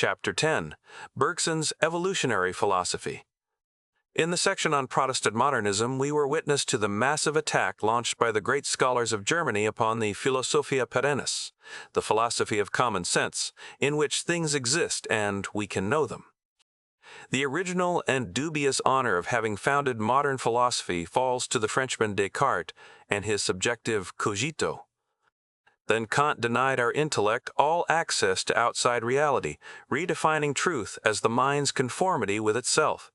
Chapter 10, Bergson's Evolutionary Philosophy. In the section on Protestant modernism, we were witness to the massive attack launched by the great scholars of Germany upon the Philosophia Perennis, the philosophy of common sense, in which things exist and we can know them. The original and dubious honor of having founded modern philosophy falls to the Frenchman Descartes and his subjective cogito. Then Kant denied our intellect all access to outside reality, redefining truth as the mind's conformity with itself.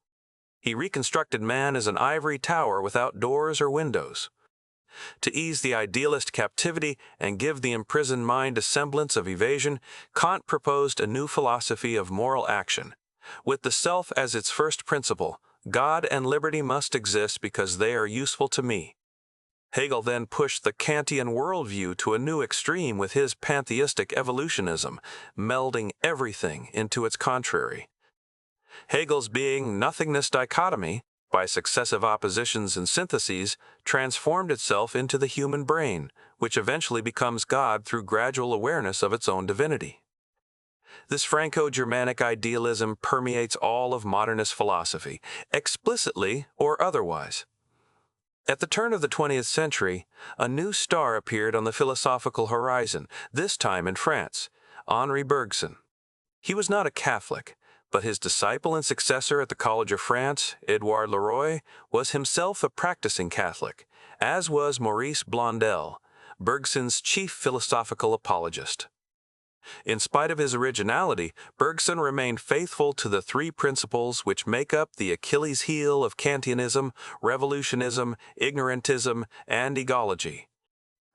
He reconstructed man as an ivory tower without doors or windows. To ease the idealist captivity and give the imprisoned mind a semblance of evasion, Kant proposed a new philosophy of moral action. With the self as its first principle, God and liberty must exist because they are useful to me. Hegel then pushed the Kantian worldview to a new extreme with his pantheistic evolutionism, melding everything into its contrary. Hegel's being-nothingness dichotomy, by successive oppositions and syntheses, transformed itself into the human brain, which eventually becomes God through gradual awareness of its own divinity. This Franco-Germanic idealism permeates all of modernist philosophy, explicitly or otherwise. At the turn of the 20th century, a new star appeared on the philosophical horizon, this time in France, Henri Bergson. He was not a Catholic, but his disciple and successor at the College of France, Edouard Leroy, was himself a practicing Catholic, as was Maurice Blondel, Bergson's chief philosophical apologist. In spite of his originality, Bergson remained faithful to the three principles which make up the Achilles heel of Kantianism, revolutionism, ignorantism, and egology.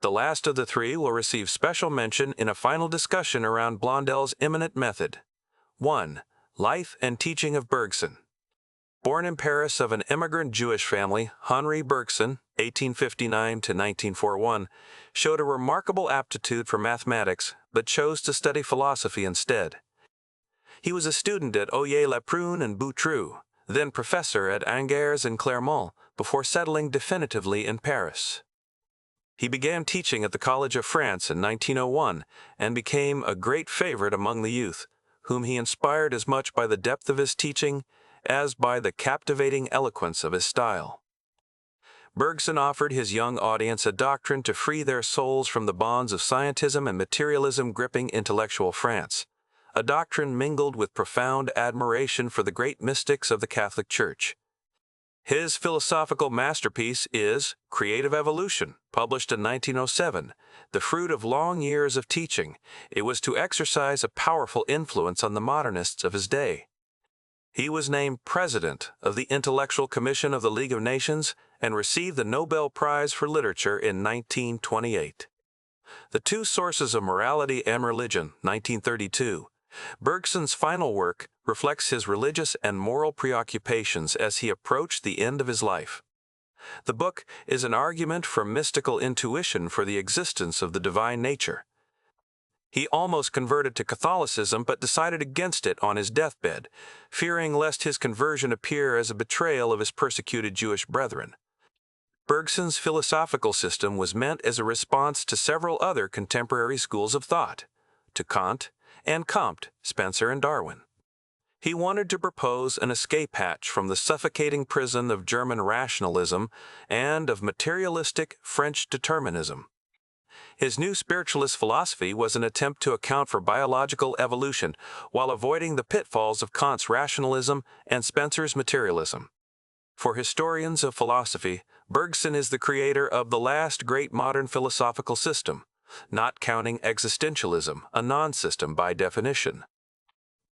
The last of the three will receive special mention in a final discussion around Blondel's eminent method. 1. Life and teaching of Bergson. Born in Paris of an immigrant Jewish family, Henri Bergson, 1859–1941, showed a remarkable aptitude for mathematics, but chose to study philosophy instead. He was a student at Oyer-le-Prune and Boutroux, then professor at Angers and Clermont, before settling definitively in Paris. He began teaching at the College of France in 1901 and became a great favorite among the youth, whom he inspired as much by the depth of his teaching as by the captivating eloquence of his style. Bergson offered his young audience a doctrine to free their souls from the bonds of scientism and materialism gripping intellectual France, a doctrine mingled with profound admiration for the great mystics of the Catholic Church. His philosophical masterpiece is Creative Evolution, published in 1907, the fruit of long years of teaching. It was to exercise a powerful influence on the modernists of his day. He was named president of the Intellectual Commission of the League of Nations and received the Nobel Prize for Literature in 1928. The Two Sources of Morality and Religion, 1932. Bergson's final work reflects his religious and moral preoccupations as he approached the end of his life. The book is an argument from mystical intuition for the existence of the divine nature. He almost converted to Catholicism but decided against it on his deathbed, fearing lest his conversion appear as a betrayal of his persecuted Jewish brethren. Bergson's philosophical system was meant as a response to several other contemporary schools of thought, to Kant and Comte, Spencer and Darwin. He wanted to propose an escape hatch from the suffocating prison of German rationalism and of materialistic French determinism. His new spiritualist philosophy was an attempt to account for biological evolution while avoiding the pitfalls of Kant's rationalism and Spencer's materialism. For historians of philosophy, Bergson is the creator of the last great modern philosophical system, not counting existentialism, a non-system by definition.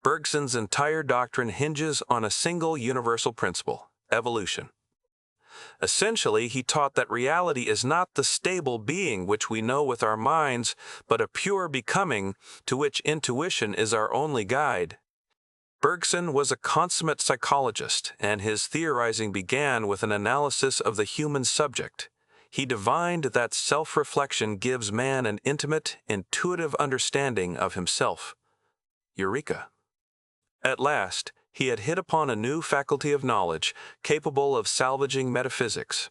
Bergson's entire doctrine hinges on a single universal principle, evolution. Essentially, he taught that reality is not the stable being which we know with our minds, but a pure becoming to which intuition is our only guide. Bergson was a consummate psychologist, and his theorizing began with an analysis of the human subject. He divined that self-reflection gives man an intimate, intuitive understanding of himself. Eureka! At last, he had hit upon a new faculty of knowledge, capable of salvaging metaphysics.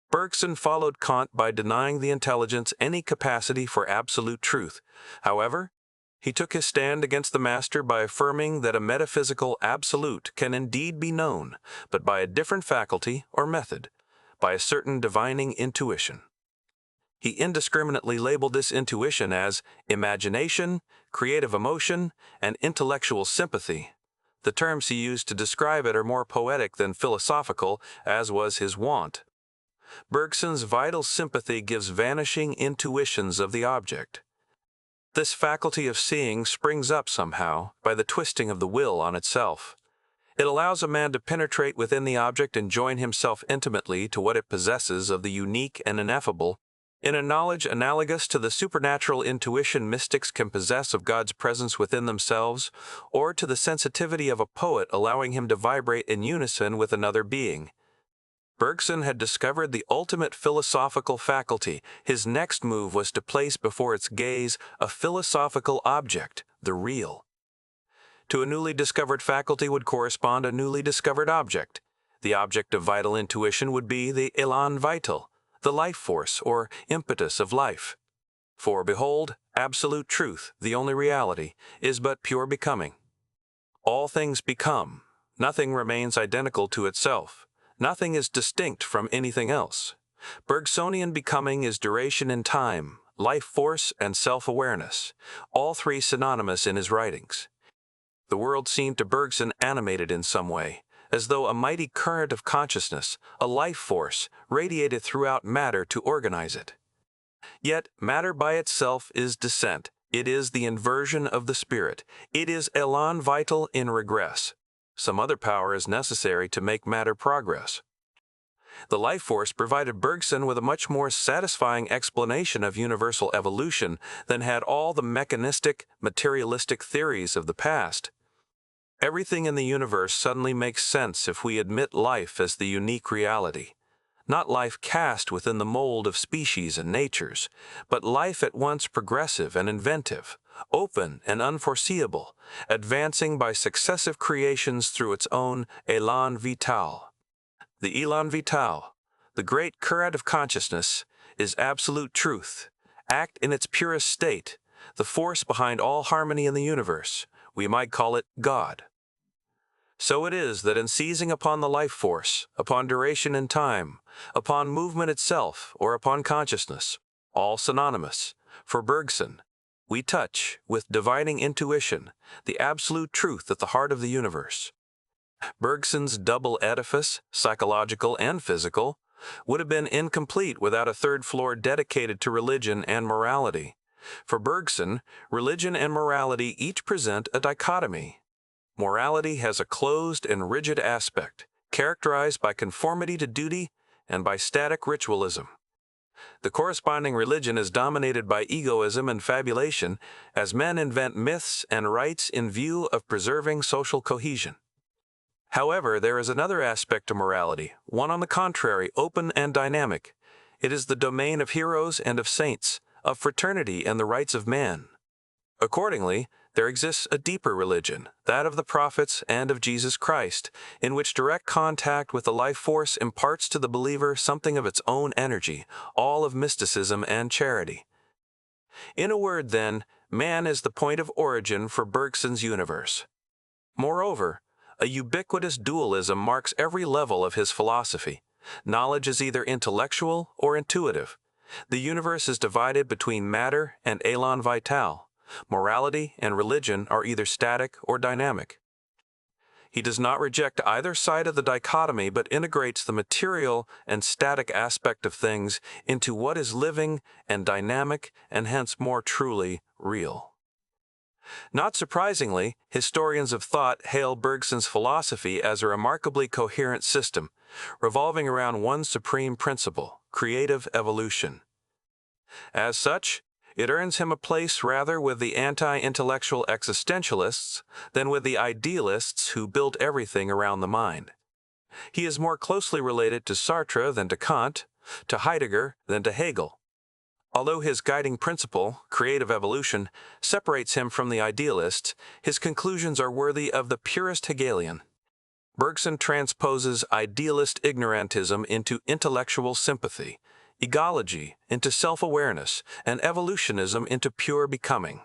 Bergson followed Kant by denying the intelligence any capacity for absolute truth. However, He took his stand against the master by affirming that a metaphysical absolute can indeed be known, but by a different faculty or method, by a certain divining intuition. He indiscriminately labeled this intuition as imagination, creative emotion, and intellectual sympathy. The terms he used to describe it are more poetic than philosophical, as was his wont. Bergson's vital sympathy gives vanishing intuitions of the object. This faculty of seeing springs up somehow by the twisting of the will on itself. It allows a man to penetrate within the object and join himself intimately to what it possesses of the unique and ineffable, in a knowledge analogous to the supernatural intuition mystics can possess of God's presence within themselves, or to the sensitivity of a poet allowing him to vibrate in unison with another being. Bergson had discovered the ultimate philosophical faculty. His next move was to place before its gaze a philosophical object, the real. To a newly discovered faculty would correspond a newly discovered object. The object of vital intuition would be the élan vital, the life force or impetus of life. For behold, absolute truth, the only reality, is but pure becoming. All things become. Nothing remains identical to itself. Nothing is distinct from anything else. Bergsonian becoming is duration in time, life force, and self-awareness, all three synonymous in his writings. The world seemed to Bergson animated in some way, as though a mighty current of consciousness, a life force, radiated throughout matter to organize it. Yet matter by itself is descent. It is the inversion of the spirit. It is élan vital in regress. Some other power is necessary to make matter progress. The life force provided Bergson with a much more satisfying explanation of universal evolution than had all the mechanistic, materialistic theories of the past. Everything in the universe suddenly makes sense if we admit life as the unique reality. Not life cast within the mold of species and natures, but life at once progressive and inventive, open and unforeseeable, advancing by successive creations through its own élan vital. The élan vital, the great current of consciousness, is absolute truth, act in its purest state, the force behind all harmony in the universe. We might call it God. So it is that in seizing upon the life force, upon duration in time, upon movement itself, or upon consciousness, all synonymous, for Bergson, we touch, with divining intuition, the absolute truth at the heart of the universe. Bergson's double edifice, psychological and physical, would have been incomplete without a third floor dedicated to religion and morality. For Bergson, religion and morality each present a dichotomy. Morality has a closed and rigid aspect, characterized by conformity to duty and by static ritualism. The corresponding religion is dominated by egoism and fabulation, as men invent myths and rites in view of preserving social cohesion. However, there is another aspect to morality, one on the contrary, open and dynamic. It is the domain of heroes and of saints, of fraternity and the rights of man. Accordingly, there exists a deeper religion, that of the prophets and of Jesus Christ, in which direct contact with the life force imparts to the believer something of its own energy, all of mysticism and charity. In a word, then, man is the point of origin for Bergson's universe. Moreover, a ubiquitous dualism marks every level of his philosophy. Knowledge is either intellectual or intuitive. The universe is divided between matter and élan vital. Morality and religion are either static or dynamic. He does not reject either side of the dichotomy but integrates the material and static aspect of things into what is living and dynamic and hence more truly real. Not surprisingly, historians of thought hail Bergson's philosophy as a remarkably coherent system, revolving around one supreme principle, creative evolution. As such, it earns him a place rather with the anti-intellectual existentialists than with the idealists who built everything around the mind. He is more closely related to Sartre than to Kant, to Heidegger than to Hegel. Although his guiding principle, creative evolution, separates him from the idealists, his conclusions are worthy of the purest Hegelian. Bergson transposes idealist ignorantism into intellectual sympathy, egology into self-awareness, and evolutionism into pure becoming.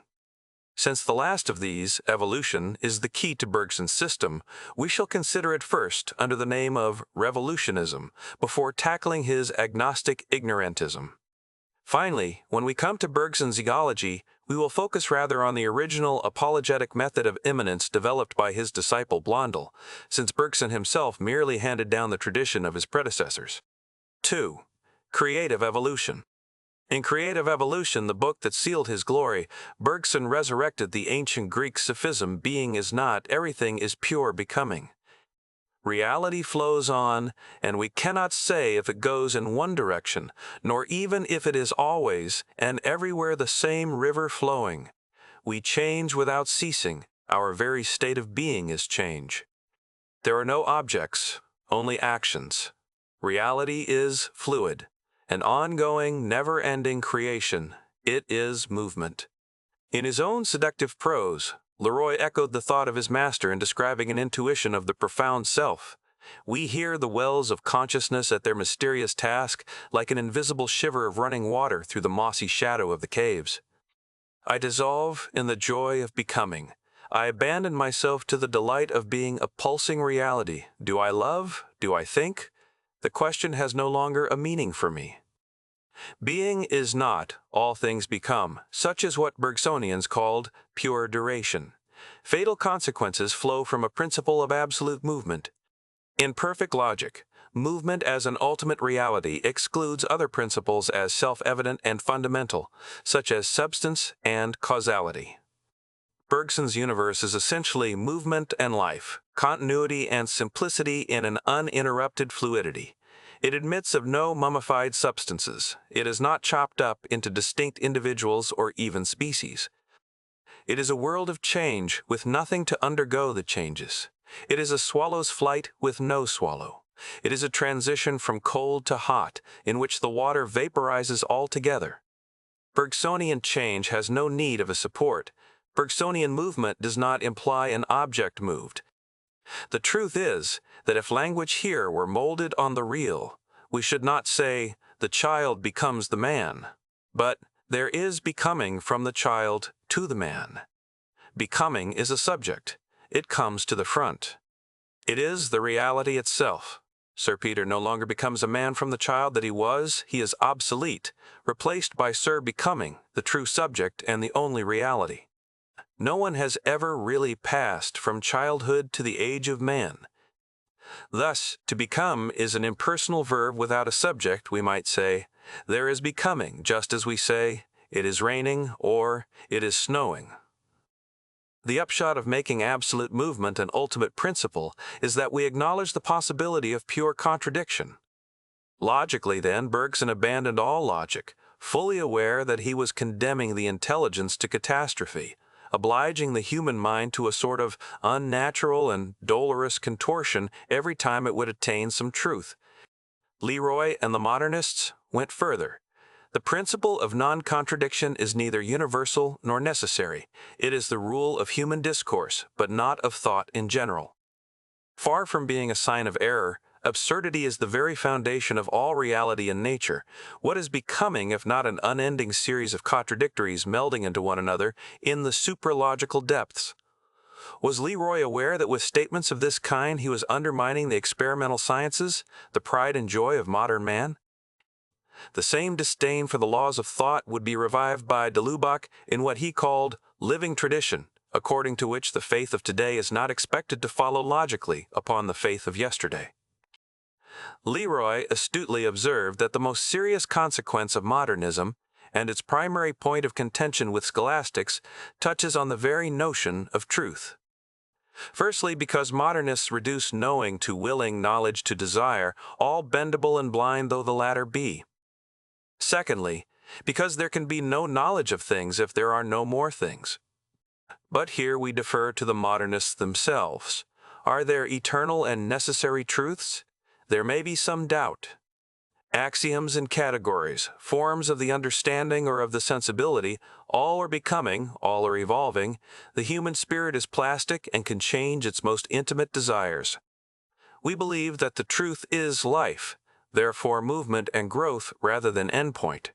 Since the last of these, evolution, is the key to Bergson's system, we shall consider it first under the name of revolutionism, before tackling his agnostic ignorantism. Finally, when we come to Bergson's ecology, we will focus rather on the original apologetic method of immanence developed by his disciple Blondel, since Bergson himself merely handed down the tradition of his predecessors. 2. Creative evolution. In Creative Evolution, the book that sealed his glory, Bergson resurrected the ancient Greek sophism being is not, everything is pure becoming. Reality flows on, and we cannot say if it goes in one direction, nor even if it is always and everywhere the same river flowing. We change without ceasing, our very state of being is change. There are no objects, only actions. Reality is fluid, an ongoing, never-ending creation. It is movement. In his own seductive prose, Leroy echoed the thought of his master in describing an intuition of the profound self. We hear the wells of consciousness at their mysterious task, like an invisible shiver of running water through the mossy shadow of the caves. I dissolve in the joy of becoming. I abandon myself to the delight of being a pulsing reality. Do I love? Do I think? The question has no longer a meaning for me. Being is not, all things become, such is what Bergsonians called pure duration. Fatal consequences flow from a principle of absolute movement. In perfect logic, movement as an ultimate reality excludes other principles as self-evident and fundamental, such as substance and causality. Bergson's universe is essentially movement and life, continuity and simplicity in an uninterrupted fluidity. It admits of no mummified substances. It is not chopped up into distinct individuals or even species. It is a world of change with nothing to undergo the changes. It is a swallow's flight with no swallow. It is a transition from cold to hot, in which the water vaporizes altogether. Bergsonian change has no need of a support. Bergsonian movement does not imply an object moved. The truth is that if language here were molded on the real, we should not say, the child becomes the man, but there is becoming from the child to the man. Becoming is a subject. It comes to the front. It is the reality itself. Sir Peter no longer becomes a man from the child that he was. He is obsolete, replaced by Sir Becoming, the true subject and the only reality. No one has ever really passed from childhood to the age of man. Thus, to become is an impersonal verb without a subject. We might say, there is becoming, just as we say, it is raining or it is snowing. The upshot of making absolute movement an ultimate principle is that we acknowledge the possibility of pure contradiction. Logically, then, Bergson abandoned all logic, fully aware that he was condemning the intelligence to catastrophe, obliging the human mind to a sort of unnatural and dolorous contortion every time it would attain some truth. Leroy and the modernists went further. The principle of non-contradiction is neither universal nor necessary. It is the rule of human discourse, but not of thought in general. Far from being a sign of error, absurdity is the very foundation of all reality in nature. What is becoming if not an unending series of contradictories melding into one another in the supralogical depths? Was Leroy aware that with statements of this kind he was undermining the experimental sciences, the pride and joy of modern man? The same disdain for the laws of thought would be revived by de Lubac in what he called living tradition, according to which the faith of today is not expected to follow logically upon the faith of yesterday. Leroy astutely observed that the most serious consequence of modernism, and its primary point of contention with scholastics, touches on the very notion of truth. Firstly, because modernists reduce knowing to willing, knowledge to desire, all bendable and blind though the latter be. Secondly, because there can be no knowledge of things if there are no more things. But here we defer to the modernists themselves. Are there eternal and necessary truths? There may be some doubt. Axioms and categories, forms of the understanding or of the sensibility, all are becoming, all are evolving. The human spirit is plastic and can change its most intimate desires. We believe that the truth is life, therefore movement and growth rather than endpoint.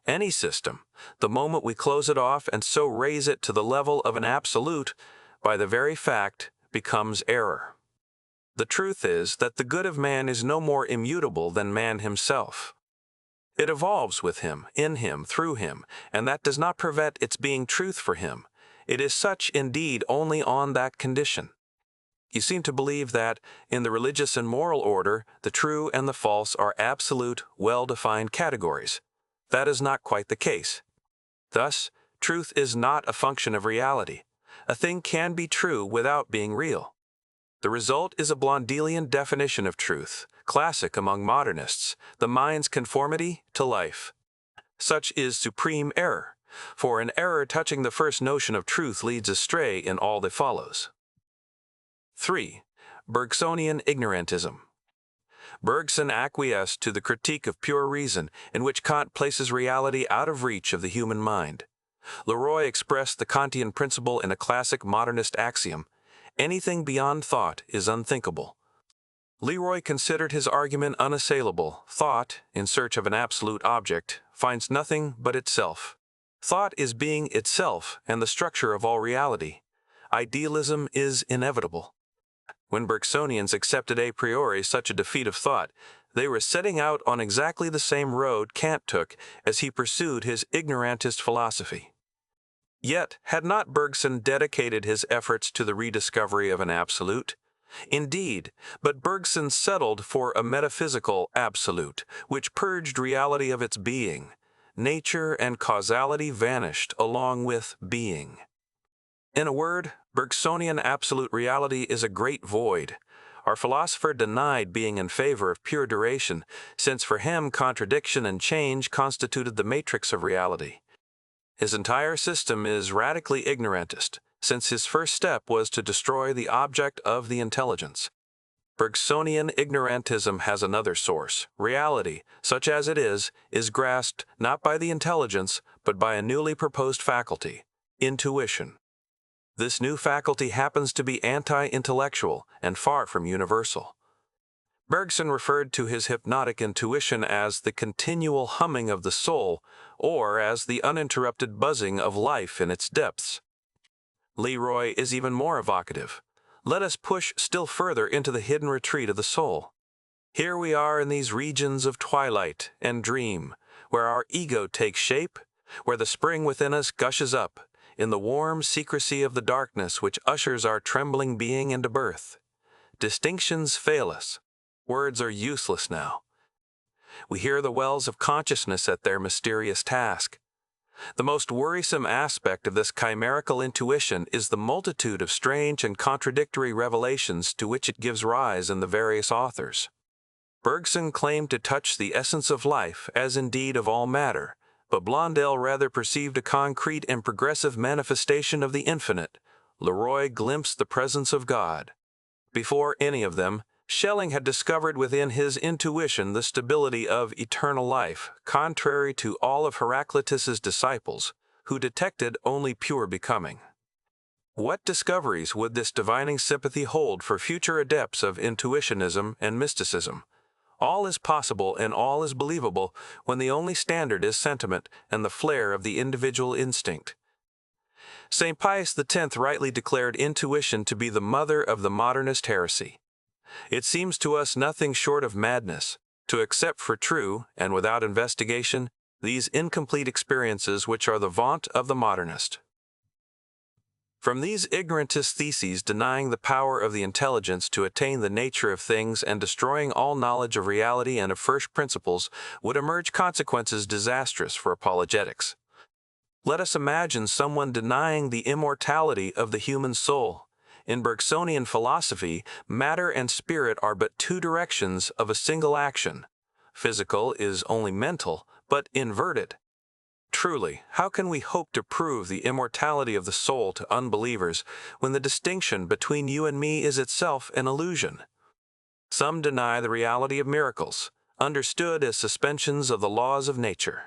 Any system, the moment we close it off and so raise it to the level of an absolute, by the very fact, becomes error. The truth is that the good of man is no more immutable than man himself. It evolves with him, in him, through him, and that does not prevent its being truth for him. It is such indeed only on that condition. You seem to believe that, in the religious and moral order, the true and the false are absolute, well-defined categories. That is not quite the case. Thus, truth is not a function of reality. A thing can be true without being real. The result is a Blondelian definition of truth, classic among modernists, the mind's conformity to life. Such is supreme error, for an error touching the first notion of truth leads astray in all that follows. 3. Bergsonian ignorantism. Bergson acquiesced to the critique of pure reason, in which Kant places reality out of reach of the human mind. Leroy expressed the Kantian principle in a classic modernist axiom: anything beyond thought is unthinkable. Leroy considered his argument unassailable. Thought, in search of an absolute object, finds nothing but itself. Thought is being itself and the structure of all reality. Idealism is inevitable. When Bergsonians accepted a priori such a defeat of thought, they were setting out on exactly the same road Kant took as he pursued his ignorantist philosophy. Yet, had not Bergson dedicated his efforts to the rediscovery of an absolute? Indeed, but Bergson settled for a metaphysical absolute, which purged reality of its being. Nature and causality vanished along with being. In a word, Bergsonian absolute reality is a great void. Our philosopher denied being in favor of pure duration, since for him contradiction and change constituted the matrix of reality. His entire system is radically ignorantist, since his first step was to destroy the object of the intelligence. Bergsonian ignorantism has another source. Reality, such as it is grasped not by the intelligence, but by a newly proposed faculty, intuition. This new faculty happens to be anti-intellectual and far from universal. Bergson referred to his hypnotic intuition as the continual humming of the soul, or as the uninterrupted buzzing of life in its depths. Leroy is even more evocative. Let us push still further into the hidden retreat of the soul. Here we are in these regions of twilight and dream, where our ego takes shape, where the spring within us gushes up, in the warm secrecy of the darkness which ushers our trembling being into birth. Distinctions fail us. Words are useless now. We hear the wells of consciousness at their mysterious task. The most worrisome aspect of this chimerical intuition is the multitude of strange and contradictory revelations to which it gives rise in the various authors. Bergson claimed to touch the essence of life, as indeed of all matter, but Blondel rather perceived a concrete and progressive manifestation of the infinite. Leroy glimpsed the presence of God. Before any of them, Schelling had discovered within his intuition the stability of eternal life, contrary to all of Heraclitus's disciples, who detected only pure becoming. What discoveries would this divining sympathy hold for future adepts of intuitionism and mysticism? All is possible and all is believable when the only standard is sentiment and the flare of the individual instinct. St. Pius X rightly declared intuition to be the mother of the modernist heresy. It seems to us nothing short of madness to accept for true, and without investigation, these incomplete experiences which are the vaunt of the modernist. From these ignorantist theses denying the power of the intelligence to attain the nature of things and destroying all knowledge of reality and of first principles would emerge consequences disastrous for apologetics. Let us imagine someone denying the immortality of the human soul. In Bergsonian philosophy, matter and spirit are but two directions of a single action. Physical is only mental, but inverted. Truly, how can we hope to prove the immortality of the soul to unbelievers when the distinction between you and me is itself an illusion? Some deny the reality of miracles, understood as suspensions of the laws of nature.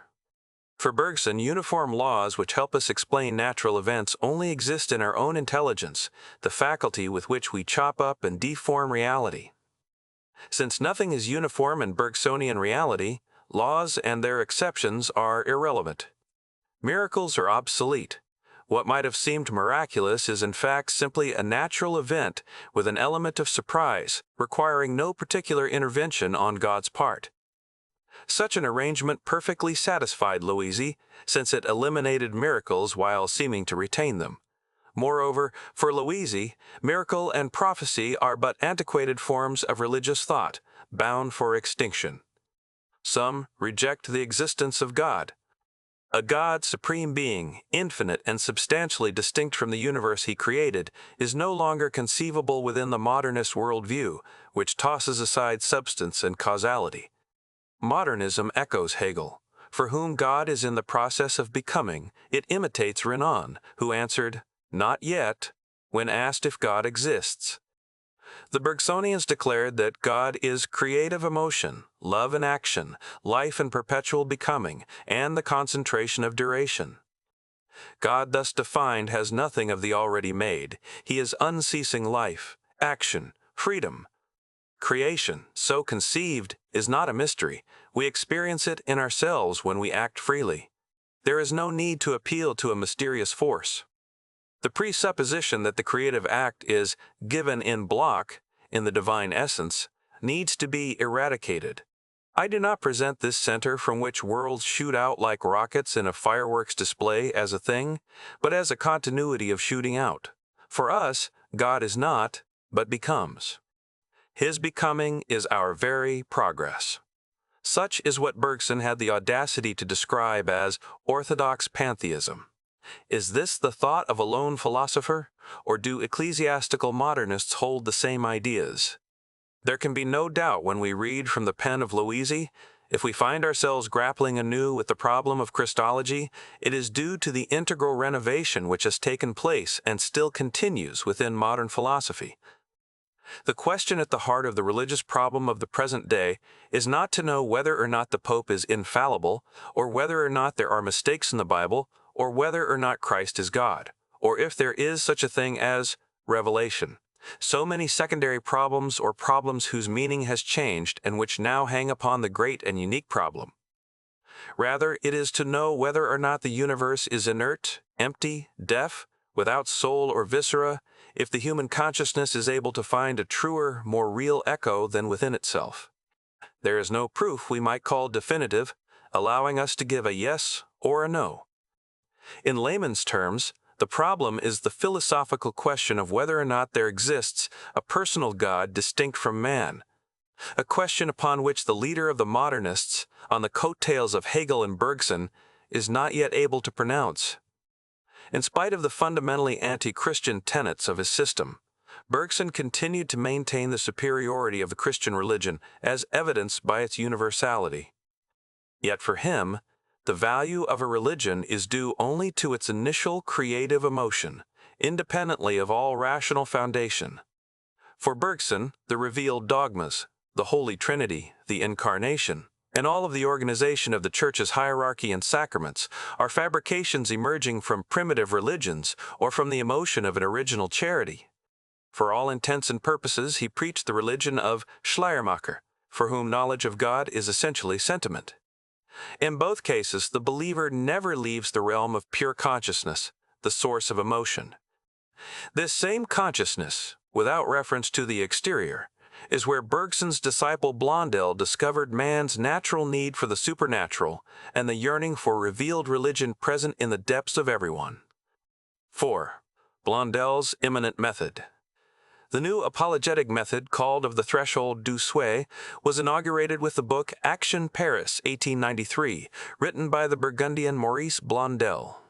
For Bergson, uniform laws which help us explain natural events only exist in our own intelligence, the faculty with which we chop up and deform reality. Since nothing is uniform in Bergsonian reality, Laws and their exceptions are irrelevant. Miracles are obsolete. What might have seemed miraculous is in fact simply a natural event with an element of surprise, requiring no particular intervention on God's part. Such an arrangement perfectly satisfied Loisy, since it eliminated miracles while seeming to retain them. Moreover, for Loisy, miracle and prophecy are but antiquated forms of religious thought, bound for extinction. Some reject the existence of God. A God, supreme being, infinite and substantially distinct from the universe he created, is no longer conceivable within the modernist worldview, which tosses aside substance and causality. Modernism echoes Hegel. For whom God is in the process of becoming, it imitates Renan, who answered, "Not yet," when asked if God exists. The Bergsonians declared that God is creative emotion, love and action, life and perpetual becoming, and the concentration of duration. God thus defined has nothing of the already made. He is unceasing life, action, freedom. Creation, so conceived, is not a mystery. We experience it in ourselves when we act freely. There is no need to appeal to a mysterious force. The presupposition that the creative act is given in block, in the divine essence, needs to be eradicated. I do not present this center from which worlds shoot out like rockets in a fireworks display as a thing, but as a continuity of shooting out. For us, God is not, but becomes. His becoming is our very progress. Such is what Bergson had the audacity to describe as orthodox pantheism. Is this the thought of a lone philosopher, or do ecclesiastical modernists hold the same ideas? There can be no doubt when we read from the pen of Loisy, if we find ourselves grappling anew with the problem of Christology, it is due to the integral renovation which has taken place and still continues within modern philosophy. The question at the heart of the religious problem of the present day is not to know whether or not the Pope is infallible, or whether or not there are mistakes in the Bible, or whether or not Christ is God, or if there is such a thing as revelation. So many secondary problems or problems whose meaning has changed and which now hang upon the great and unique problem. Rather, it is to know whether or not the universe is inert, empty, deaf, without soul or viscera, if the human consciousness is able to find a truer, more real echo than within itself. There is no proof we might call definitive, allowing us to give a yes or a no. In layman's terms, the problem is the philosophical question of whether or not there exists a personal God distinct from man, a question upon which the leader of the modernists, on the coattails of Hegel and Bergson, is not yet able to pronounce. In spite of the fundamentally anti-Christian tenets of his system, Bergson continued to maintain the superiority of the Christian religion as evidenced by its universality. Yet for him, the value of a religion is due only to its initial creative emotion, independently of all rational foundation. For Bergson, the revealed dogmas, the Holy Trinity, the Incarnation, and all of the organization of the Church's hierarchy and sacraments are fabrications emerging from primitive religions or from the emotion of an original charity. For all intents and purposes, he preached the religion of Schleiermacher, for whom knowledge of God is essentially sentiment. In both cases, the believer never leaves the realm of pure consciousness, the source of emotion. This same consciousness, without reference to the exterior, is where Bergson's disciple Blondel discovered man's natural need for the supernatural and the yearning for revealed religion present in the depths of everyone. 4. Blondel's immanent method. The new apologetic method, called of the threshold du seuil, was inaugurated with the book Action Paris, 1893, written by the Burgundian Maurice Blondel.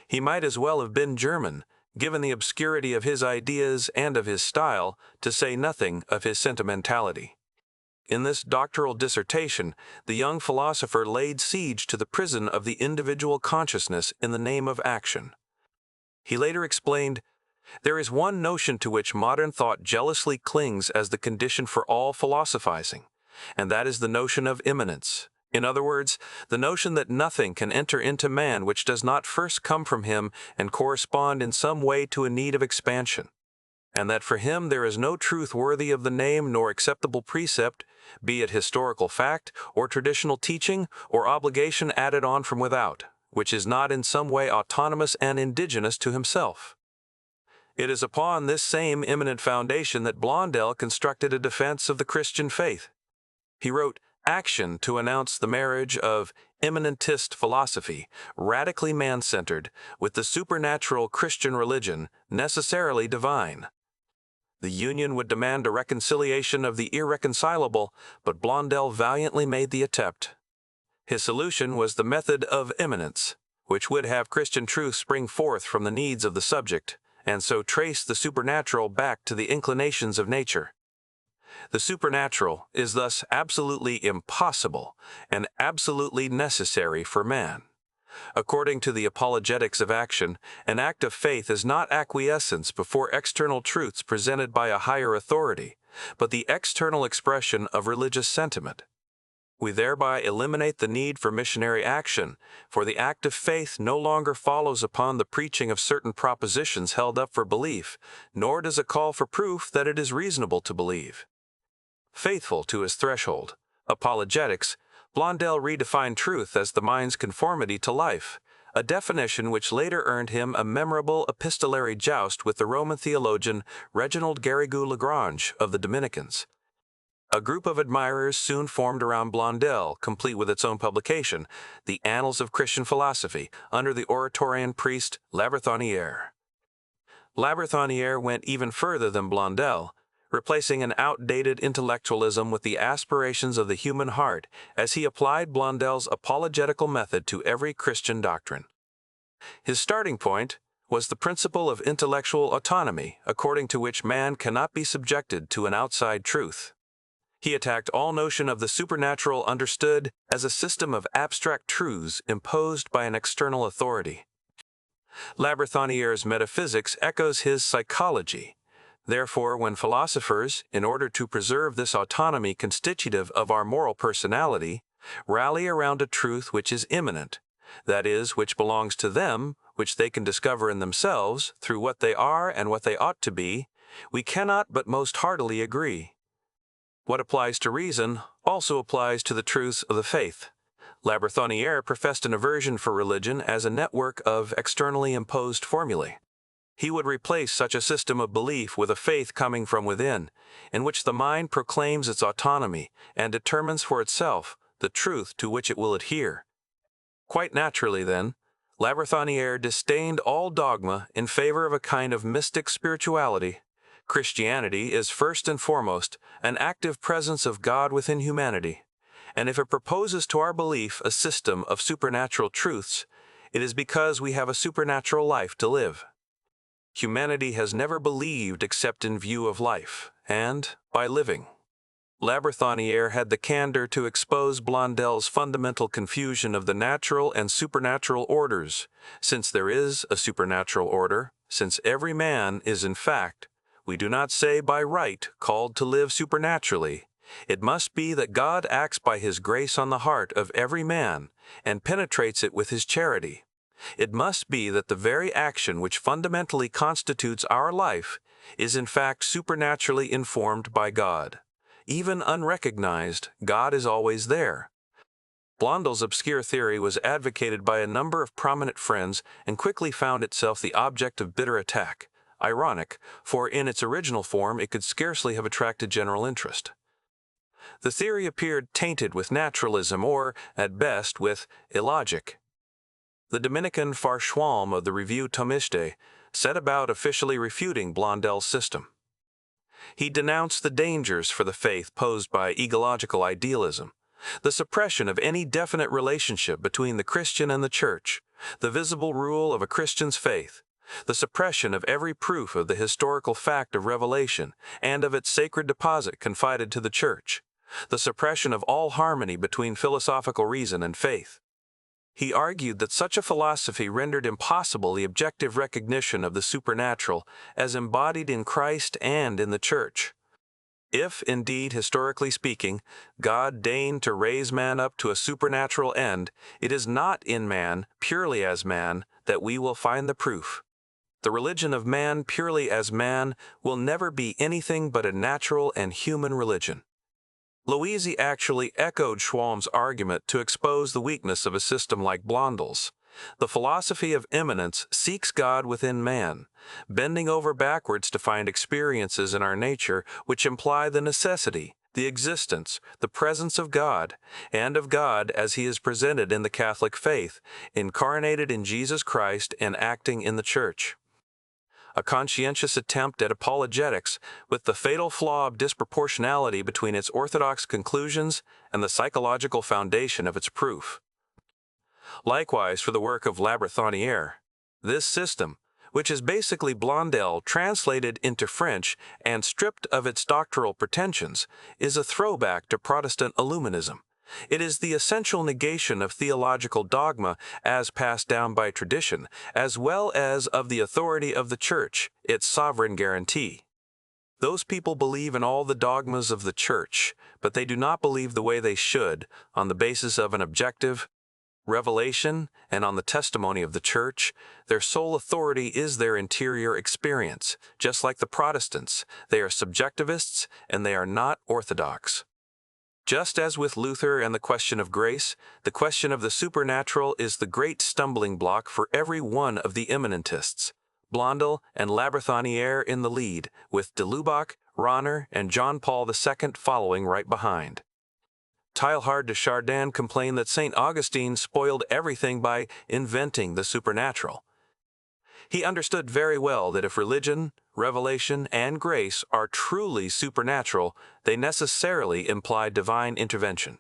He might as well have been German, given the obscurity of his ideas and of his style, to say nothing of his sentimentality. In this doctoral dissertation, the young philosopher laid siege to the prison of the individual consciousness in the name of action. He later explained, "There is one notion to which modern thought jealously clings as the condition for all philosophizing, and that is the notion of immanence. In other words, the notion that nothing can enter into man which does not first come from him and correspond in some way to a need of expansion. and that for him there is no truth worthy of the name nor acceptable precept, be it historical fact, or traditional teaching, or obligation added on from without, which is not in some way autonomous and indigenous to himself. It is upon this same eminent foundation that Blondel constructed a defense of the Christian faith. He wrote Action to announce the marriage of immanentist philosophy, radically man-centered, with the supernatural Christian religion, necessarily divine. The union would demand a reconciliation of the irreconcilable, but Blondel valiantly made the attempt. His solution was the method of immanence, which would have Christian truth spring forth from the needs of the subject, and so trace the supernatural back to the inclinations of nature. The supernatural is thus absolutely impossible and absolutely necessary for man. According to the apologetics of action, an act of faith is not acquiescence before external truths presented by a higher authority, but the external expression of religious sentiment. We thereby eliminate the need for missionary action, for the act of faith no longer follows upon the preaching of certain propositions held up for belief, nor does it call for proof that it is reasonable to believe. Faithful to his threshold, apologetics, Blondel redefined truth as the mind's conformity to life, a definition which later earned him a memorable epistolary joust with the Roman theologian Reginald Garrigou-Lagrange of the Dominicans. A group of admirers soon formed around Blondel, complete with its own publication, the Annals of Christian Philosophy, under the Oratorian priest Labrethonière. Labrethonière went even further than Blondel, replacing an outdated intellectualism with the aspirations of the human heart as he applied Blondel's apologetical method to every Christian doctrine. His starting point was the principle of intellectual autonomy, according to which man cannot be subjected to an outside truth. He attacked all notion of the supernatural understood as a system of abstract truths imposed by an external authority. Labrethonière's metaphysics echoes his psychology. Therefore, when philosophers, in order to preserve this autonomy constitutive of our moral personality, rally around a truth which is immanent, that is, which belongs to them, which they can discover in themselves through what they are and what they ought to be, we cannot but most heartily agree. What applies to reason also applies to the truths of the faith. Labrethonière professed an aversion for religion as a network of externally imposed formulae. He would replace such a system of belief with a faith coming from within, in which the mind proclaims its autonomy and determines for itself the truth to which it will adhere. Quite naturally, then, Labrethonière disdained all dogma in favor of a kind of mystic spirituality. Christianity is first and foremost an active presence of God within humanity, and if it proposes to our belief a system of supernatural truths, it is because we have a supernatural life to live. Humanity has never believed except in view of life, and by living. Labrethonière had the candor to expose Blondel's fundamental confusion of the natural and supernatural orders. Since there is a supernatural order, since every man is in fact, we do not say by right, called to live supernaturally. It must be that God acts by His grace on the heart of every man and penetrates it with His charity. It must be that the very action which fundamentally constitutes our life is in fact supernaturally informed by God. Even unrecognized, God is always there. Blondel's obscure theory was advocated by a number of prominent friends and quickly found itself the object of bitter attack. Ironic, for in its original form it could scarcely have attracted general interest. The theory appeared tainted with naturalism or, at best, with illogic. The Dominican Farchouam of the Revue Thomiste set about officially refuting Blondel's system. He denounced the dangers for the faith posed by egological idealism, the suppression of any definite relationship between the Christian and the Church, the visible rule of a Christian's faith, the suppression of every proof of the historical fact of revelation and of its sacred deposit confided to the Church, the suppression of all harmony between philosophical reason and faith. He argued that such a philosophy rendered impossible the objective recognition of the supernatural as embodied in Christ and in the Church. If, indeed, historically speaking, God deigned to raise man up to a supernatural end, it is not in man, purely as man, that we will find the proof. The religion of man purely as man will never be anything but a natural and human religion. Loisy actually echoed Schwalm's argument to expose the weakness of a system like Blondel's. The philosophy of immanence seeks God within man, bending over backwards to find experiences in our nature which imply the necessity, the existence, the presence of God, and of God as He is presented in the Catholic faith, incarnated in Jesus Christ and acting in the Church. A conscientious attempt at apologetics with the fatal flaw of disproportionality between its orthodox conclusions and the psychological foundation of its proof. Likewise for the work of La Bretonnière. This system, which is basically Blondel translated into French and stripped of its doctoral pretensions, is a throwback to Protestant Illuminism. It is the essential negation of theological dogma as passed down by tradition, as well as of the authority of the Church, its sovereign guarantee. Those people believe in all the dogmas of the Church, but they do not believe the way they should, on the basis of an objective revelation and on the testimony of the Church. Their sole authority is their interior experience. Just like the Protestants, they are subjectivists and they are not orthodox. Just as with Luther and the question of grace, the question of the supernatural is the great stumbling block for every one of the immanentists. Blondel and La Bretonnière in the lead, with de Lubac, Rahner, and John Paul II following right behind. Teilhard de Chardin complained that St. Augustine spoiled everything by inventing the supernatural. He understood very well that if religion, revelation, and grace are truly supernatural, they necessarily imply divine intervention.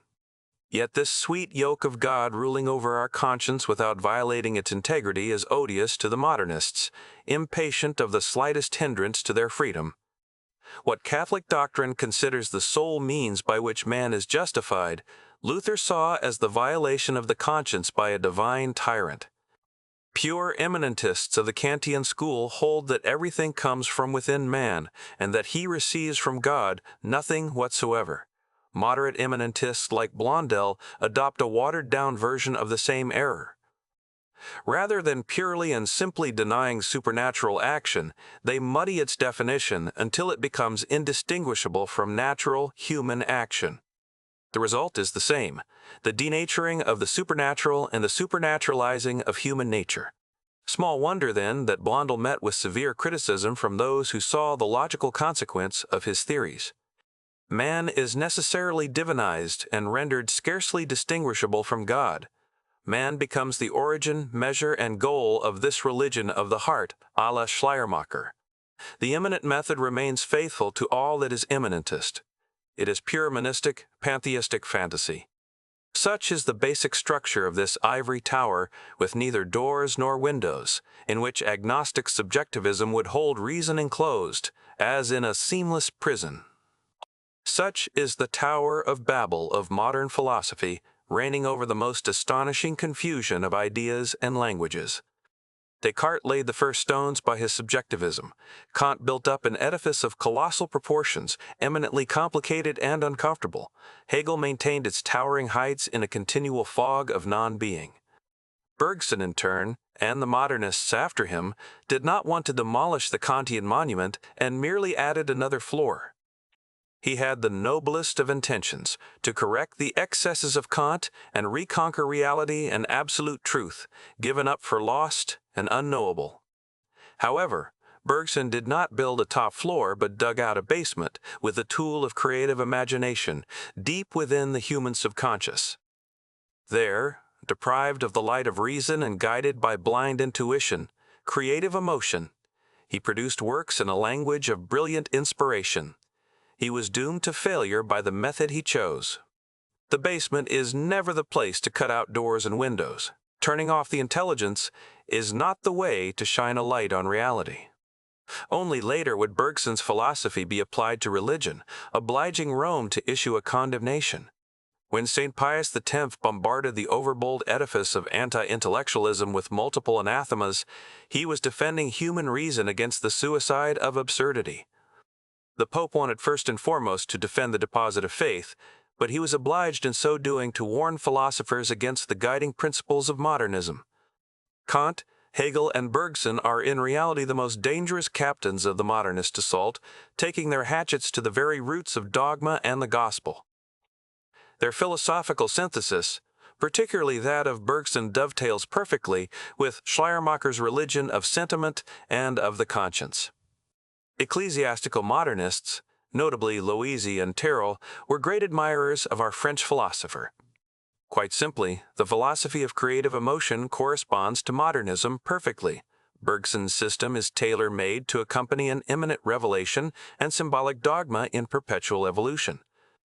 Yet this sweet yoke of God ruling over our conscience without violating its integrity is odious to the modernists, impatient of the slightest hindrance to their freedom. What Catholic doctrine considers the sole means by which man is justified, Luther saw as the violation of the conscience by a divine tyrant. Pure immanentists of the Kantian school hold that everything comes from within man, and that he receives from God nothing whatsoever. Moderate immanentists like Blondel adopt a watered-down version of the same error. Rather than purely and simply denying supernatural action, they muddy its definition until it becomes indistinguishable from natural human action. The result is the same, the denaturing of the supernatural and the supernaturalizing of human nature. Small wonder, then, that Blondel met with severe criticism from those who saw the logical consequence of his theories. Man is necessarily divinized and rendered scarcely distinguishable from God. Man becomes the origin, measure, and goal of this religion of the heart, a la Schleiermacher. The immanent method remains faithful to all that is immanentist. It is pure monistic, pantheistic fantasy. Such is the basic structure of this ivory tower with neither doors nor windows, in which agnostic subjectivism would hold reason enclosed, as in a seamless prison. Such is the Tower of Babel of modern philosophy, reigning over the most astonishing confusion of ideas and languages. Descartes laid the first stones by his subjectivism. Kant built up an edifice of colossal proportions, eminently complicated and uncomfortable. Hegel maintained its towering heights in a continual fog of non-being. Bergson, in turn, and the modernists after him, did not want to demolish the Kantian monument and merely added another floor. He had the noblest of intentions, to correct the excesses of Kant and reconquer reality and absolute truth, given up for lost and unknowable. However, Bergson did not build a top floor but dug out a basement with the tool of creative imagination deep within the human subconscious. There, deprived of the light of reason and guided by blind intuition, creative emotion, he produced works in a language of brilliant inspiration. He was doomed to failure by the method he chose. The basement is never the place to cut out doors and windows. Turning off the intelligence is not the way to shine a light on reality. Only later would Bergson's philosophy be applied to religion, obliging Rome to issue a condemnation. When St. Pius X bombarded the overbold edifice of anti-intellectualism with multiple anathemas, he was defending human reason against the suicide of absurdity. The Pope wanted first and foremost to defend the deposit of faith, but he was obliged in so doing to warn philosophers against the guiding principles of modernism. Kant, Hegel and Bergson are in reality the most dangerous captains of the modernist assault, taking their hatchets to the very roots of dogma and the gospel. Their philosophical synthesis, particularly that of Bergson, dovetails perfectly with Schleiermacher's religion of sentiment and of the conscience. Ecclesiastical modernists, notably Loisy and Terrell, were great admirers of our French philosopher. Quite simply, the philosophy of creative emotion corresponds to modernism perfectly. Bergson's system is tailor-made to accompany an imminent revelation and symbolic dogma in perpetual evolution.